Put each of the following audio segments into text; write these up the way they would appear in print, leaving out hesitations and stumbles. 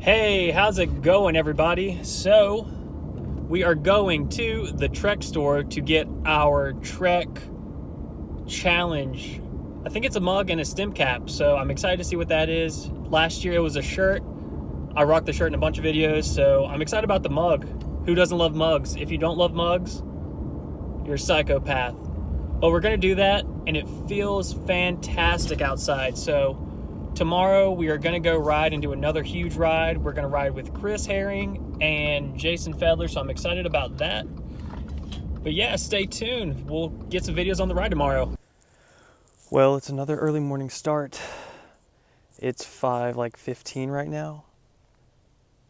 Hey, how's it going, everybody? So, we are going to the Trek store to get our Trek challenge. I think it's a mug and a stem cap, so I'm excited to see what that is. Last year it was a shirt. I rocked the shirt in a bunch of videos, so I'm excited about the mug. Who doesn't love mugs? If you don't love mugs, you're a psychopath. But we're gonna do that, and it feels fantastic outside. So tomorrow we are gonna go ride and do another huge ride. We're gonna ride with Chris Herring and Jason Fedler, so I'm excited about that. But yeah, stay tuned. We'll get some videos on the ride tomorrow. Well, it's another early morning start. It's 5:15 right now.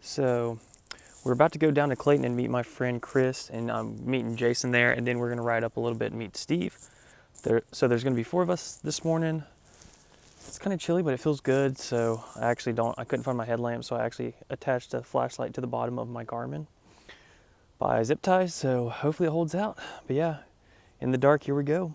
So we're about to go down to Clayton and meet my friend Chris, and I'm meeting Jason there, and then we're gonna ride up a little bit and meet Steve. So there's gonna be 4 of us this morning. It's kind of chilly, but it feels good. So I couldn't find my headlamp, so I actually attached a flashlight to the bottom of my Garmin by zip ties, so hopefully it holds out. But yeah, in the dark, here we go.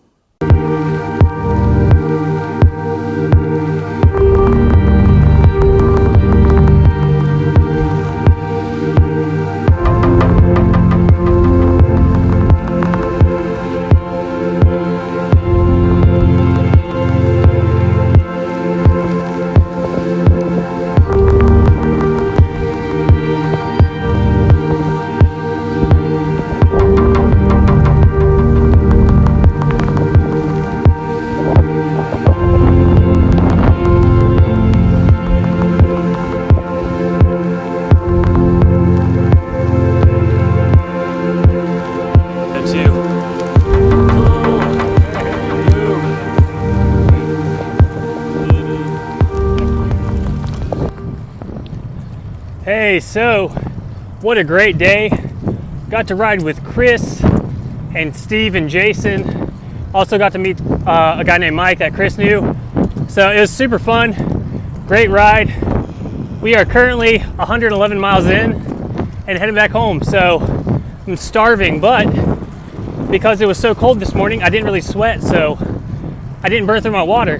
Hey, so what a great day. Got to ride with Chris and Steve and Jason. Also got to meet a guy named Mike that Chris knew. So it was super fun, great ride. We are currently 111 miles in and heading back home. So I'm starving, but because it was so cold this morning, I didn't really sweat, so I didn't burn through my water.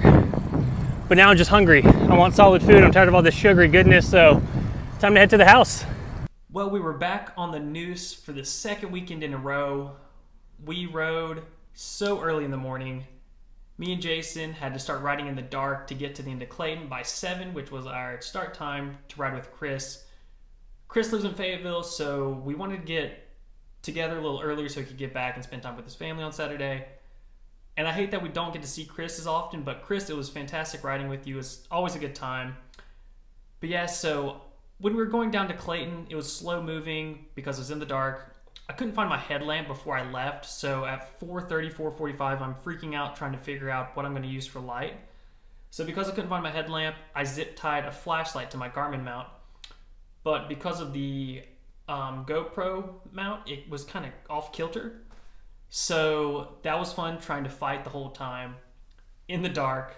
But now I'm just hungry. I want solid food. I'm tired of all this sugary goodness, so time to head to the house. Well, we were back on the Noose for the second weekend in a row. We rode so early in the morning. Me and Jason had to start riding in the dark to get to the end of Clayton by 7, which was our start time to ride with Chris. Chris lives in Fayetteville, so we wanted to get together a little earlier so he could get back and spend time with his family on Saturday. And I hate that we don't get to see Chris as often, but Chris, it was fantastic riding with you. It's always a good time. But yeah, so when we were going down to Clayton, it was slow moving because it was in the dark. I couldn't find my headlamp before I left, so at 4:30, 4:45, I'm freaking out trying to figure out what I'm going to use for light. So because I couldn't find my headlamp, I zip tied a flashlight to my Garmin mount. But because of the GoPro mount, it was kind of off kilter. So that was fun trying to fight the whole time in the dark.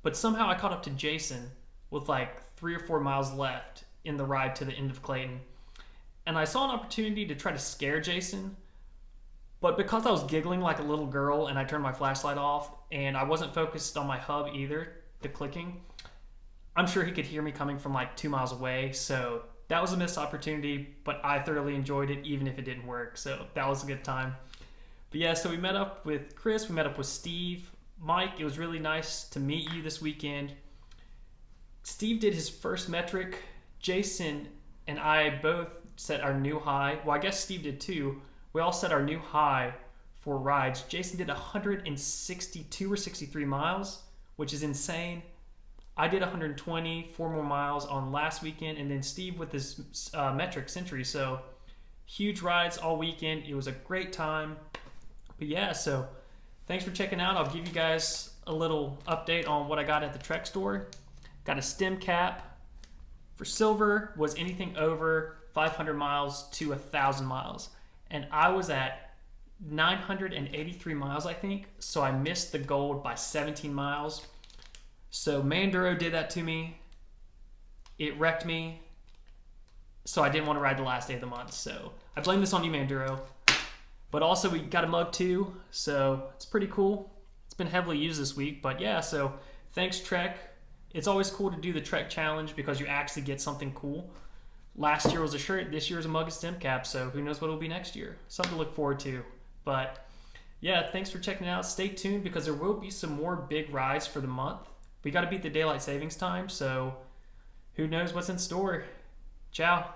But somehow I caught up to Jason with like 3 or 4 miles left in the ride to the end of Clayton. And I saw an opportunity to try to scare Jason, but because I was giggling like a little girl and I turned my flashlight off and I wasn't focused on my hub either, the clicking, I'm sure he could hear me coming from like 2 miles away. So that was a missed opportunity, but I thoroughly enjoyed it even if it didn't work. So that was a good time. But yeah, so we met up with Chris, we met up with Steve. Mike, it was really nice to meet you this weekend. Steve did his first metric. Jason and I both set our new high. Well, I guess Steve did too. We all set our new high for rides. Jason did 162 or 63 miles, which is insane. I did 120, 4 more miles on last weekend, and then Steve with his metric century. So huge rides all weekend. It was a great time. But yeah, so thanks for checking out. I'll give you guys a little update on what I got at the Trek store. Got a stem cap. For silver was anything over 500 miles to 1,000 miles. And I was at 983 miles, I think. So I missed the gold by 17 miles. So Manduro did that to me. It wrecked me. So I didn't want to ride the last day of the month. So I blame this on you, Manduro. But also we got a mug too. So it's pretty cool. It's been heavily used this week. But yeah, so thanks Trek. It's always cool to do the Trek challenge because you actually get something cool. last year was a shirt, this year is a mug and stem cap, so who knows what it'll be next year. Something to look forward to. But yeah, thanks for checking it out. Stay tuned because there will be some more big rides for the month. We got to beat the daylight savings time, so who knows what's in store. Ciao.